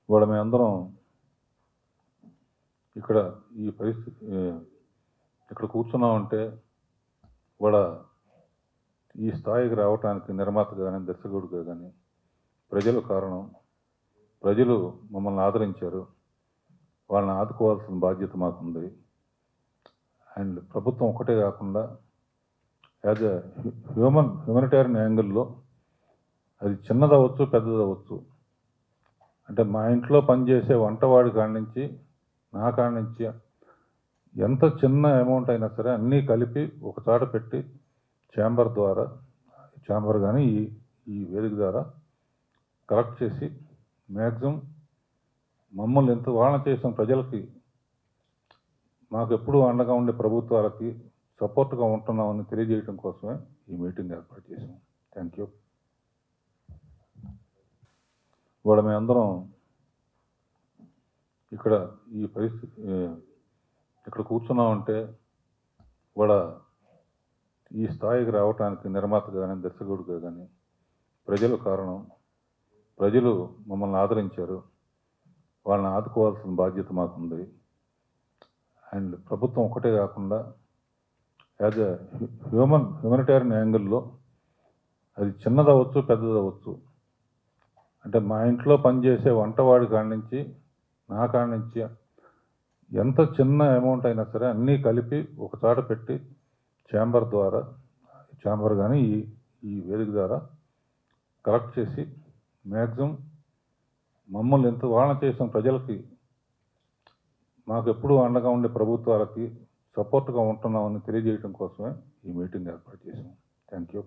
ఇవాళ మేమందరం ఇక్కడ ఈ పరిస్థితి ఇక్కడ కూర్చున్నామంటే ఇవాళ ఈ స్థాయికి రావడానికి నిర్మాతగా కానీ దర్శకుడిగా కానీ ప్రజలు కారణం. ప్రజలు మమ్మల్ని ఆదరించారు, వాళ్ళని ఆదుకోవాల్సిన బాధ్యత మాకుంది. అండ్ ప్రభుత్వం ఒకటే కాకుండా యాజ్ ఎ హ్యూమనిటేరియన్ యాంగిల్లో అది చిన్నదవచ్చు పెద్దదవచ్చు, అంటే మా ఇంట్లో పనిచేసే వంటవాడి కాడి నుంచి నా కాడి నుంచి ఎంత చిన్న అమౌంట్ అయినా సరే అన్నీ కలిపి ఒక చోట పెట్టి ఛాంబర్ కానీ ఈ వేదిక ద్వారా కలెక్ట్ చేసి మ్యాక్సిమం మమ్మల్ని ఎంత వాళ్ళని చేసిన ప్రజలకి మాకు ఎప్పుడూ అండగా ఉండే ప్రభుత్వాలకి సపోర్ట్గా ఉంటున్నామని తెలియజేయడం కోసమే ఈ మీటింగ్ ఏర్పాటు చేసాం. Thank you. ఇవాళ మేమందరం ఇక్కడ ఈ పరిస్థితి ఇక్కడ కూర్చున్నామంటే ఇవాళ ఈ స్థాయికి రావడానికి నిర్మాతగా కానీ దర్శకుడిగా కానీ ప్రజలు కారణం. ప్రజలు మమ్మల్ని ఆదరించారు, వాళ్ళని ఆదుకోవాల్సిన బాధ్యత మాకుంది. అండ్ ప్రభుత్వం ఒకటే కాకుండా యాజ్ ఎ హ్యూమనిటేరియన్ యాంగిల్లో అది చిన్నదవచ్చు పెద్దదవచ్చు, అంటే మా ఇంట్లో పనిచేసే వంటవాడి కాడి నుంచి నా కాడి నుంచి ఎంత చిన్న అమౌంట్ అయినా సరే అన్నీ కలిపి ఒక చోట పెట్టి ఛాంబర్ కానీ ఈ వేదిక ద్వారా కలెక్ట్ చేసి మ్యాక్సిమం మమ్మల్ని ఎంత వాళ్ళని చేసిన ప్రజలకి మాకు ఎప్పుడూ అండగా ఉండే ప్రభుత్వాలకి సపోర్ట్గా ఉంటున్నామని తెలియజేయడం కోసమే ఈ మీటింగ్ ఏర్పాటు చేసాం. Thank you.